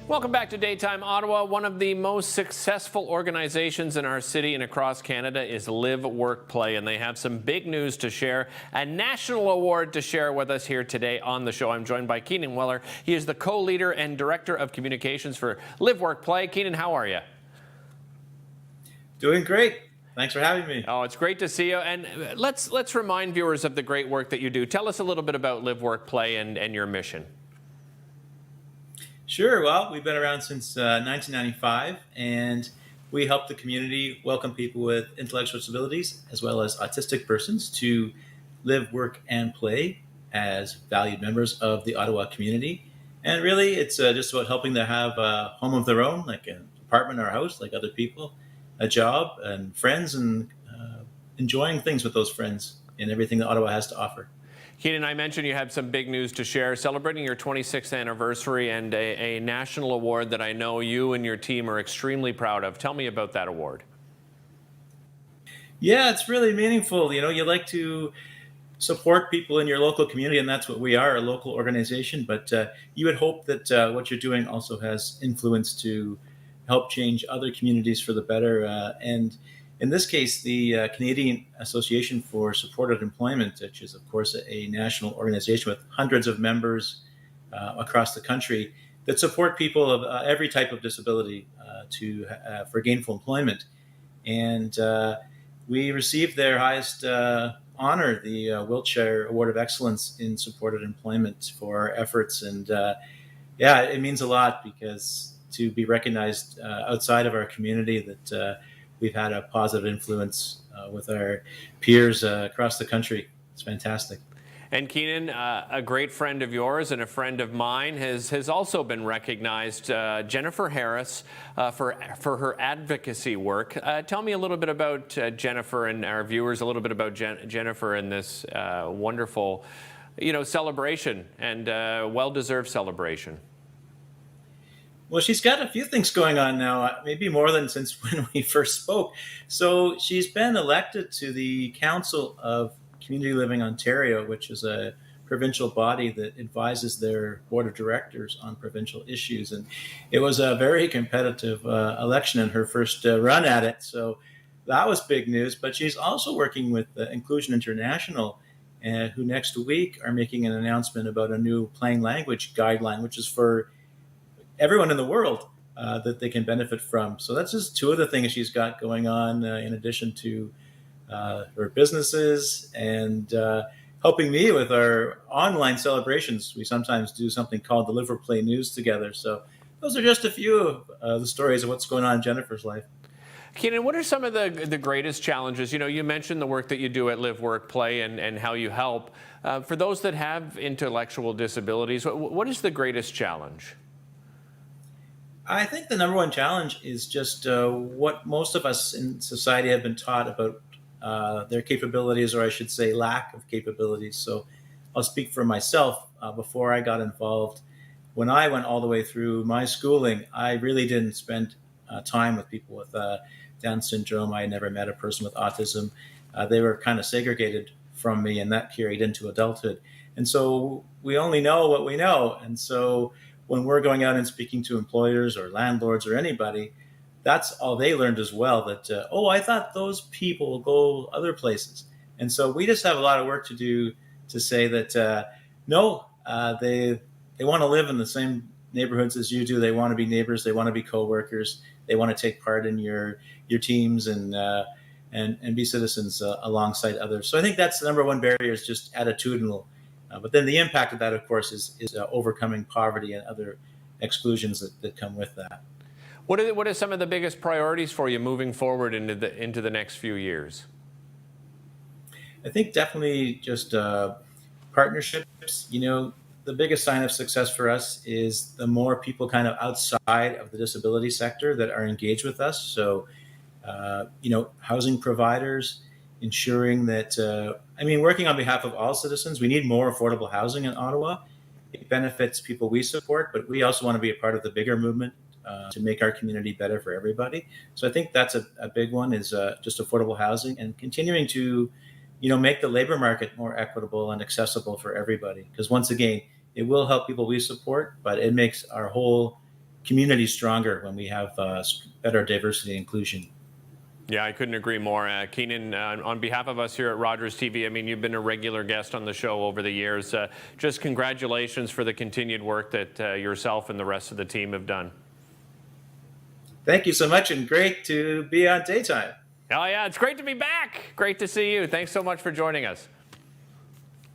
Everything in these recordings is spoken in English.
Welcome back to Daytime Ottawa. One of the most successful organizations in our city and across Canada is LiveWorkPlay, and they have some big news to share, a national award to share with us here today on the show. I'm joined by Keenan Wellar. He is the co-leader and director of communications for LiveWorkPlay. Keenan, how are you? Doing great. Thanks for having me. Oh, it's great to see you. And let's remind viewers of the great work that you do. Tell us a little bit about LiveWorkPlay and your mission. Sure. Well, we've been around since 1995, and we help the community welcome people with intellectual disabilities as well as autistic persons to live, work, and play as valued members of the Ottawa community. And really, it's just about helping them have a home of their own, like an apartment or a house, like other people, a job and friends, and enjoying things with those friends and everything that Ottawa has to offer. Keenan, I mentioned you have some big news to share, celebrating your 26th anniversary and a national award that I know you and your team are extremely proud of. Tell me about that award. Yeah, it's really meaningful. You know, you like to support people in your local community, and that's what we are, a local organization. But you would hope that what you're doing also has influence to help change other communities for the better. And in this case, the Canadian Association for Supported Employment, which is, of course, a national organization with hundreds of members across the country that support people of every type of disability for gainful employment. And we received their highest honor, the Wiltshire Award of Excellence in Supported Employment, for our efforts. And yeah, it means a lot, because to be recognized outside of our community that we've had a positive influence with our peers across the country. It's fantastic. And Keenan, a great friend of yours and a friend of mine has also been recognized, Jennifer Harris, for her advocacy work. Tell me a little bit about Jennifer, and our viewers a little bit about Jennifer and this wonderful, celebration, and well-deserved celebration. Well, she's got a few things going on now, maybe more than since when we first spoke. So she's been elected to the Council of Community Living Ontario, which is a provincial body that advises their board of directors on provincial issues. And it was a very competitive election in her first run at it. So that was big news. But she's also working with Inclusion International, who next week are making an announcement about a new plain language guideline, which is for everyone in the world that they can benefit from. So that's just two of the things she's got going on, in addition to her businesses and helping me with our online celebrations. We sometimes do something called the LiveWorkPlay News together. So those are just a few of the stories of what's going on in Jennifer's life. Keenan, what are some of the greatest challenges? You mentioned the work that you do at LiveWorkPlay and how you help. For those that have intellectual disabilities, what is the greatest challenge? I think the number one challenge is just what most of us in society have been taught about their capabilities, or I should say lack of capabilities. So I'll speak for myself. Before I got involved, when I went all the way through my schooling, I really didn't spend time with people with Down syndrome. I never met a person with autism. They were kind of segregated from me, and that carried into adulthood. And so we only know what we know. And so when we're going out and speaking to employers or landlords or anybody, that's all they learned as well, that, I thought those people go other places. And so we just have a lot of work to do to say that, no, they want to live in the same neighborhoods as you do. They want to be neighbors. They want to be coworkers. They want to take part in your teams and be citizens alongside others. So I think that's the number one barrier, is just attitudinal. But then the impact of that, of course, is overcoming poverty and other exclusions that come with that. What are some of the biggest priorities for you moving forward into the next few years? I think definitely just partnerships. The biggest sign of success for us is the more people kind of outside of the disability sector that are engaged with us. So, housing providers, ensuring that, working on behalf of all citizens. We need more affordable housing in Ottawa. It benefits people we support, but we also want to be a part of the bigger movement to make our community better for everybody. So I think that's a big one, is just affordable housing, and continuing to, make the labor market more equitable and accessible for everybody. Because once again, it will help people we support, but it makes our whole community stronger when we have better diversity and inclusion. Yeah, I couldn't agree more. Keenan, on behalf of us here at Rogers TV, I mean, you've been a regular guest on the show over the years. Just congratulations for the continued work that yourself and the rest of the team have done. Thank you so much, and great to be on Daytime. Oh, yeah, it's great to be back. Great to see you. Thanks so much for joining us.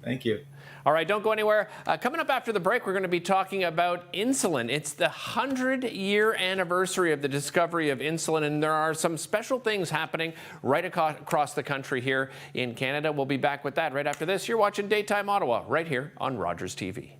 Thank you. All right, don't go anywhere. Coming up after the break, we're going to be talking about insulin. It's the 100-year anniversary of the discovery of insulin, and there are some special things happening right across the country here in Canada. We'll be back with that right after this. You're watching Daytime Ottawa right here on Rogers TV.